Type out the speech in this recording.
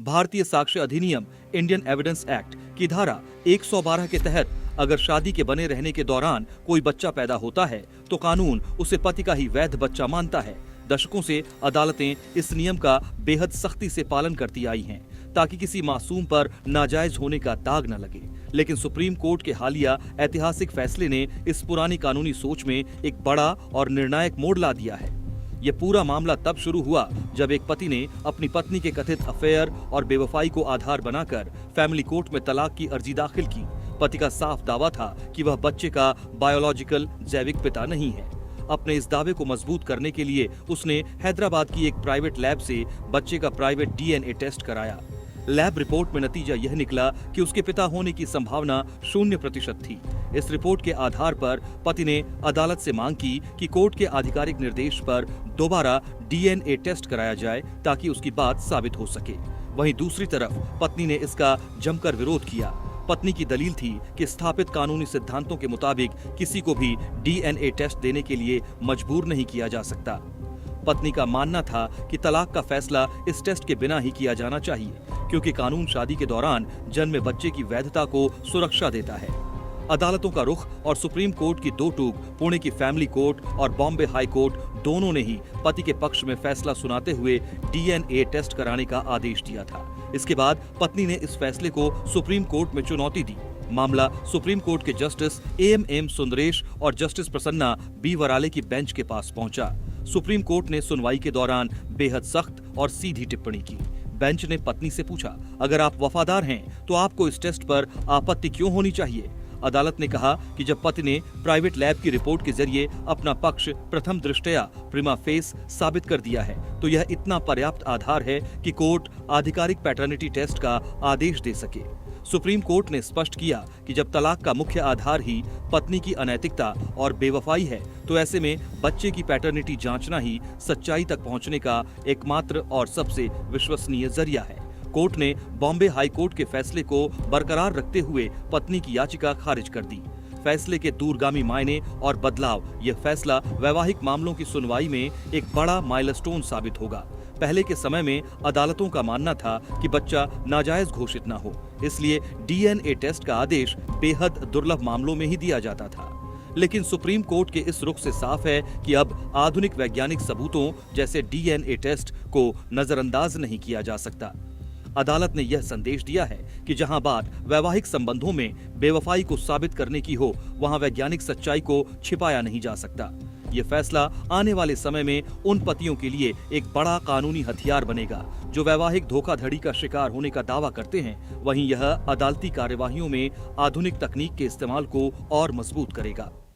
भारतीय साक्ष्य अधिनियम इंडियन एविडेंस एक्ट की धारा 112 के तहत अगर शादी के बने रहने के दौरान कोई बच्चा पैदा होता है तो कानून उसे पति का ही वैध बच्चा मानता है। दशकों से अदालतें इस नियम का बेहद सख्ती से पालन करती आई हैं ताकि किसी मासूम पर नाजायज होने का दाग न लगे। लेकिन सुप्रीम कोर्ट के हालिया ऐतिहासिक फैसले ने इस पुरानी कानूनी सोच में एक बड़ा और निर्णायक मोड़ ला दिया है। ये पूरा मामला तब शुरू हुआ जब एक पति ने अपनी पत्नी के कथित अफेयर और बेवफाई को आधार बनाकर फैमिली कोर्ट में तलाक की अर्जी दाखिल की। पति का साफ दावा था कि वह बच्चे का बायोलॉजिकल जैविक पिता नहीं है। अपने इस दावे को मजबूत करने के लिए उसने हैदराबाद की एक प्राइवेट लैब से बच्चे का प्राइवेट डीएनए टेस्ट कराया। लैब रिपोर्ट में नतीजा यह निकला कि उसके पिता होने की संभावना 0% थी। इस रिपोर्ट के आधार पर पति ने अदालत से मांग की कि कोर्ट के आधिकारिक निर्देश पर दोबारा डीएनए टेस्ट कराया जाए ताकि उसकी बात साबित हो सके। वहीं दूसरी तरफ पत्नी ने इसका जमकर विरोध किया। पत्नी की दलील थी कि स्थापित कानूनी सिद्धांतों के मुताबिक किसी को भी डीएनए टेस्ट देने के लिए मजबूर नहीं किया जा सकता। पत्नी का मानना था कि तलाक का फैसला इस टेस्ट के बिना ही किया जाना चाहिए क्योंकि कानून शादी के दौरान जन्मे बच्चे की वैधता को सुरक्षा देता है। अदालतों का रुख और सुप्रीम कोर्ट की दो टूक, पुणे की फैमिली कोर्ट और बॉम्बे हाई कोर्ट दोनों ने ही पति के पक्ष में फैसला सुनाते हुए डीएनए टेस्ट कराने का आदेश दिया था। इसके बाद पत्नी ने इस फैसले को सुप्रीम कोर्ट में चुनौती दी। मामला सुप्रीम कोर्ट के जस्टिस एएम सुंदरेश और जस्टिस प्रसन्ना बी वराले की बेंच के पास पहुंचा। सुप्रीम कोर्ट ने सुनवाई के दौरान बेहद सख्त और सीधी टिप्पणी की। बेंच ने पत्नी से पूछा, अगर आप वफादार हैं तो आपको इस टेस्ट पर आपत्ति क्यों होनी चाहिए? अदालत ने कहा कि जब पति ने प्राइवेट लैब की रिपोर्ट के जरिए अपना पक्ष प्रथम दृष्टया प्रिमा फेस साबित कर दिया है तो यह इतना पर्याप्त आधार है कि कोर्ट आधिकारिक पैटर्निटी टेस्ट का आदेश दे सके। सुप्रीम कोर्ट ने स्पष्ट किया कि जब तलाक का मुख्य आधार ही पत्नी की अनैतिकता और बेवफाई है तो ऐसे में बच्चे की पैटर्निटी जांचना ही सच्चाई तक पहुंचने का एकमात्र और सबसे विश्वसनीय जरिया है। कोर्ट ने बॉम्बे हाई कोर्ट के फैसले को बरकरार रखते हुए पत्नी की याचिका खारिज कर दी। फैसले के दूरगामी मायने और बदलाव, यह फैसला वैवाहिक मामलों की सुनवाई में एक बड़ा माइलस्टोन साबित होगा। पहले के समय में अदालतों का मानना था कि बच्चा नाजायज घोषित न हो, इसलिए डीएनए टेस्ट का आदेश बेहद दुर्लभ मामलों में ही दिया जाता था। लेकिन सुप्रीम कोर्ट के इस रुख से साफ है कि अब आधुनिक वैज्ञानिक सबूतों जैसे डीएनए टेस्ट को नजरअंदाज नहीं किया जा सकता। अदालत ने यह संदेश दिया है कि जहां बात वैवाहिक संबंधों में बेवफाई को साबित करने की हो, वहां वैज्ञानिक सच्चाई को छिपाया नहीं जा सकता। ये फैसला आने वाले समय में उन पतियों के लिए एक बड़ा कानूनी हथियार बनेगा जो वैवाहिक धोखाधड़ी का शिकार होने का दावा करते हैं। वहीं यह अदालती कार्यवाहियों में आधुनिक तकनीक के इस्तेमाल को और मजबूत करेगा।